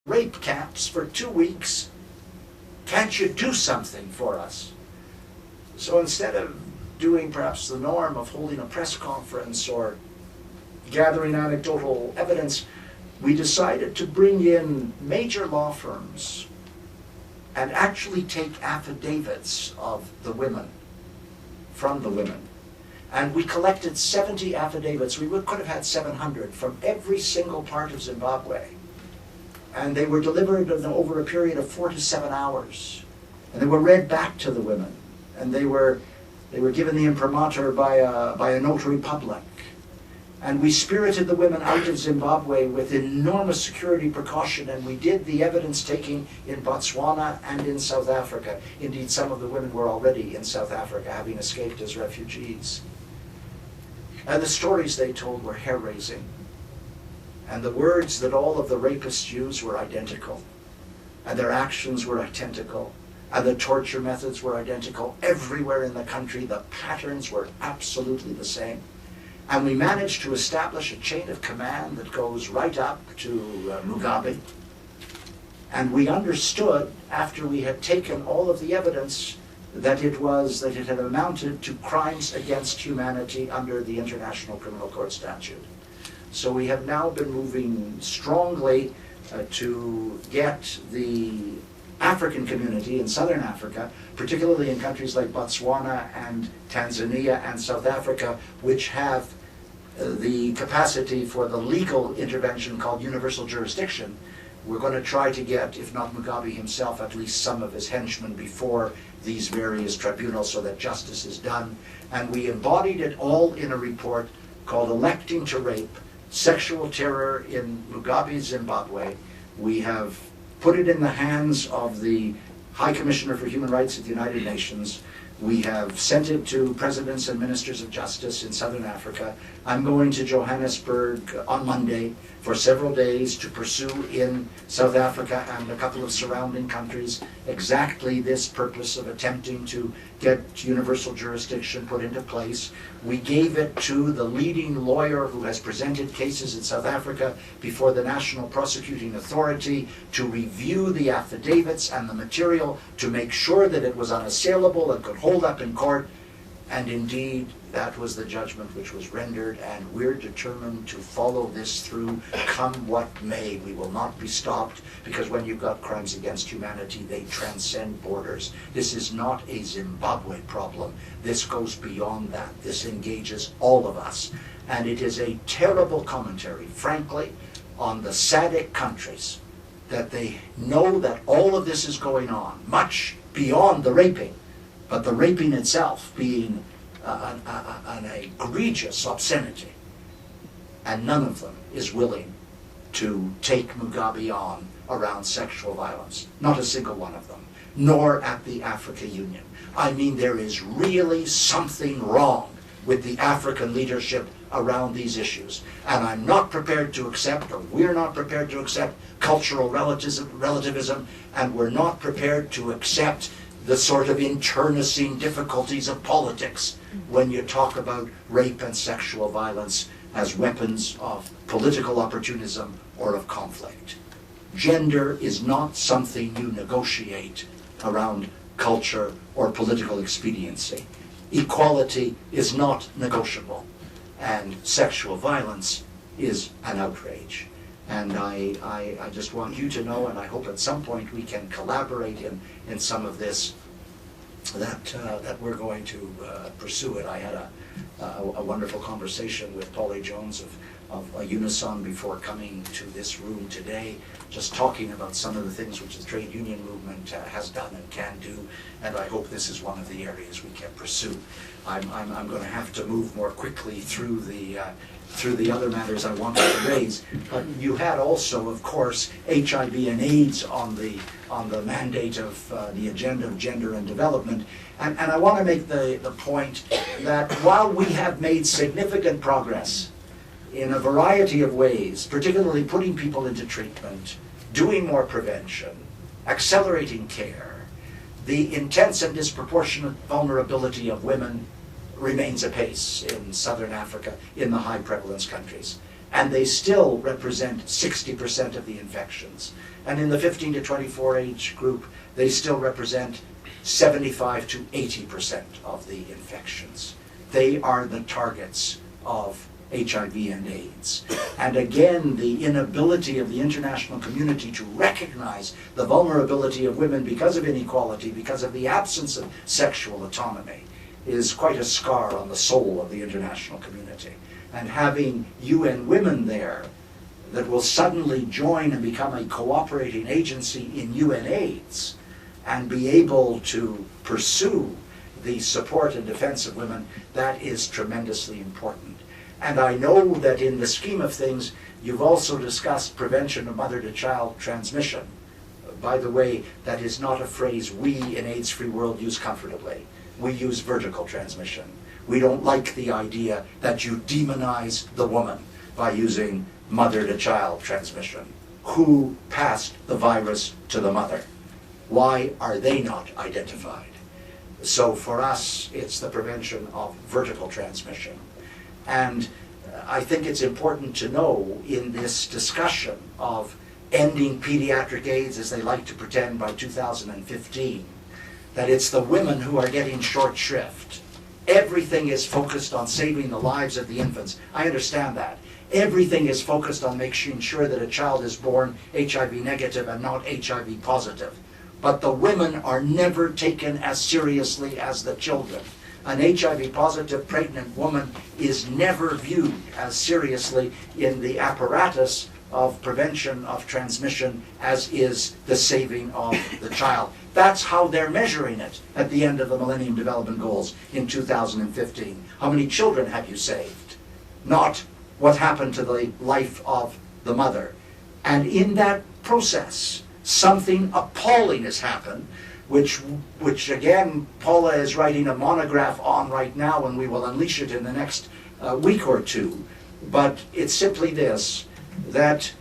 rape camps for 2 weeks. Can't you do something for us? So instead of doing perhaps the norm of holding a press conference or gathering anecdotal evidence, we decided to bring in major law firms and actually take affidavits of the women, from the women. And we collected 70 affidavits. We could have had 700 from every single part of Zimbabwe. And they were delivered over a period of 4 to 7 hours. And they were read back to the women. And they were given the imprimatur by a notary public. And we spirited the women out of Zimbabwe with enormous security precaution, and we did the evidence taking in Botswana and in South Africa. Indeed, some of the women were already in South Africa, having escaped as refugees. And the stories they told were hair-raising. And the words that all of the rapists used were identical. And their actions were identical. And the torture methods were identical. Everywhere in the country, the patterns were absolutely the same. And we managed to establish a chain of command that goes right up to Mugabe. And we understood, after we had taken all of the evidence, that it had amounted to crimes against humanity under the International Criminal Court statute. So we have now been moving strongly to get the African community in Southern Africa, particularly in countries like Botswana and Tanzania and South Africa, which have the capacity for the legal intervention called universal jurisdiction. We're going to try to get, if not Mugabe himself, at least some of his henchmen before these various tribunals so that justice is done. And we embodied it all in a report called Electing to Rape, Sexual Terror in Mugabe's Zimbabwe. We have put it in the hands of the High Commissioner for Human Rights at the United Nations. We have sent it to presidents and ministers of justice in Southern Africa. I'm going to Johannesburg on Monday for several days to pursue in South Africa and a couple of surrounding countries exactly this purpose of attempting to get universal jurisdiction put into place. We gave it to the leading lawyer who has presented cases in South Africa before the National Prosecuting Authority to review the affidavits and the material to make sure that it was unassailable and could hold up in court. And indeed, that was the judgment which was rendered, and we're determined to follow this through, come what may. We will not be stopped, because when you've got crimes against humanity, they transcend borders. This is not a Zimbabwe problem. This goes beyond that. This engages all of us. And it is a terrible commentary, frankly, on the SADC countries, that they know that all of this is going on, much beyond the raping, but the raping itself being an egregious obscenity. And none of them is willing to take Mugabe on around sexual violence. Not a single one of them. Nor at the Africa Union. I mean, there is really something wrong with the African leadership around these issues. And I'm not prepared to accept, or we're not prepared to accept, cultural relativism, and we're not prepared to accept the sort of internecine difficulties of politics when you talk about rape and sexual violence as weapons of political opportunism or of conflict. Gender is not something you negotiate around culture or political expediency. Equality is not negotiable, and sexual violence is an outrage. And I just want you to know, and I hope at some point we can collaborate in some of this, that we're going to pursue it. I had a wonderful conversation with Polly Jones of Unison before coming to this room today, just talking about some of the things which the trade union movement has done and can do, and I hope this is one of the areas we can pursue. I'm going to have to move more quickly through the other matters I wanted to raise, but you had also, of course, HIV and AIDS on the mandate of the agenda of gender and development, and I want to make the point that while we have made significant progress in a variety of ways, particularly putting people into treatment, doing more prevention, accelerating care, the intense and disproportionate vulnerability of women remains apace in Southern Africa, in the high prevalence countries. and they still represent 60% of the infections. And in the 15 to 24 age group, they still represent 75 to 80% of the infections. They are the targets of HIV and AIDS. And again, the inability of the international community to recognize the vulnerability of women because of inequality, because of the absence of sexual autonomy, is quite a scar on the soul of the international community. And having UN Women there that will suddenly join and become a cooperating agency in UNAIDS and be able to pursue the support and defense of women, that is tremendously important. And I know that in the scheme of things, you've also discussed prevention of mother-to-child transmission. By the way, that is not a phrase we in AIDS-free world use comfortably. We use vertical transmission. We don't like the idea that you demonize the woman by using mother-to-child transmission. Who passed the virus to the mother? Why are they not identified? So for us, it's the prevention of vertical transmission. And I think it's important to know in this discussion of ending pediatric AIDS, as they like to pretend, by 2015, that it's the women who are getting short shrift. Everything is focused on saving the lives of the infants. I understand that. Everything is focused on making sure that a child is born HIV negative and not HIV positive. But the women are never taken as seriously as the children. An HIV positive pregnant woman is never viewed as seriously in the apparatus of prevention of transmission as is the saving of the child. That's how they're measuring it at the end of the Millennium Development Goals in 2015. How many children have you saved? Not what happened to the life of the mother. And in that process, something appalling has happened, which again, Paula is writing a monograph on right now, and we will unleash it in the next week or two. But it's simply this, that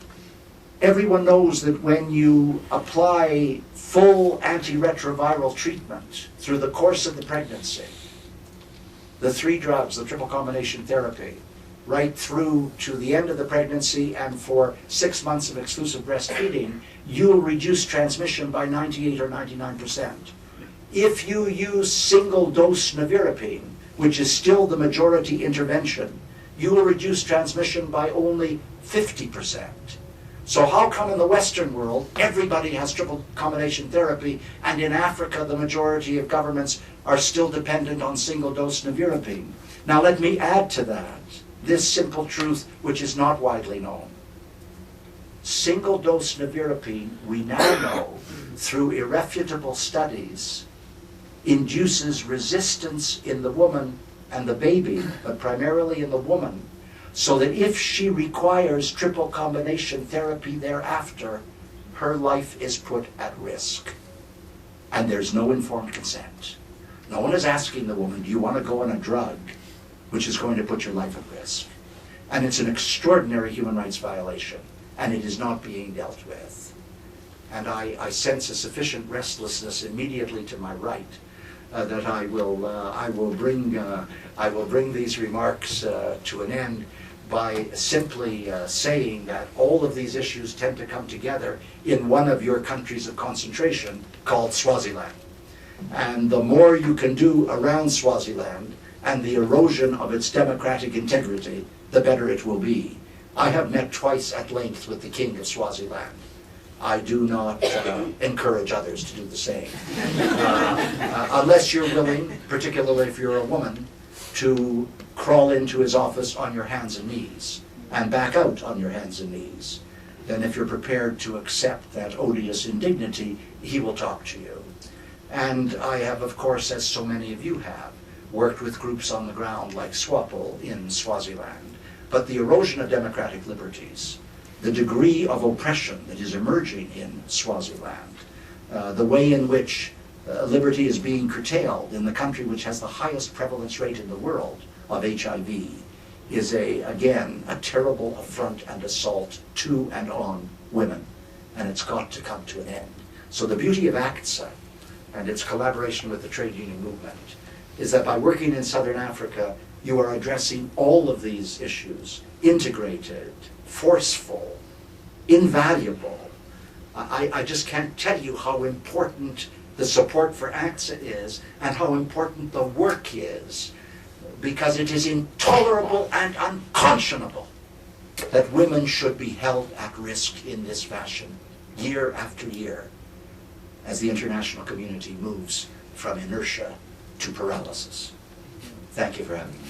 everyone knows that when you apply full antiretroviral treatment through the course of the pregnancy, the 3 drugs, the triple combination therapy, right through to the end of the pregnancy and for 6 months of exclusive breastfeeding, you will reduce transmission by 98 or 99%. If you use single-dose nevirapine, which is still the majority intervention, you will reduce transmission by only 50%. So how come in the Western world everybody has triple combination therapy, and in Africa the majority of governments are still dependent on single-dose nevirapine? Now let me add to that this simple truth which is not widely known. Single-dose nevirapine, we now know through irrefutable studies, induces resistance in the woman and the baby, but primarily in the woman, so that if she requires triple combination therapy thereafter, her life is put at risk. And there's no informed consent. No one is asking the woman, do you want to go on a drug which is going to put your life at risk? And it's an extraordinary human rights violation, and it is not being dealt with. And I sense a sufficient restlessness immediately to my right that I will bring these remarks to an end by simply saying that all of these issues tend to come together in one of your countries of concentration called Swaziland. And the more you can do around Swaziland and the erosion of its democratic integrity, the better it will be. I have met twice at length with the King of Swaziland. I do not encourage others to do the same. Unless you're willing, particularly if you're a woman, to crawl into his office on your hands and knees and back out on your hands and knees. Then if you're prepared to accept that odious indignity, he will talk to you. And I have, of course, as so many of you have, worked with groups on the ground like SWAPO in Swaziland. But the erosion of democratic liberties, the degree of oppression that is emerging in Swaziland, the way in which liberty is being curtailed in the country which has the highest prevalence rate in the world of HIV, is again a terrible affront and assault to and on women, and it's got to come to an end. So the beauty of ACTSA and its collaboration with the trade union movement is that by working in Southern Africa, You are addressing all of these issues, integrated, forceful, invaluable. I just can't tell you how important the support for ACTSA is and how important the work is, because it is intolerable and unconscionable that women should be held at risk in this fashion, year after year, as the international community moves from inertia to paralysis. Thank you for having me.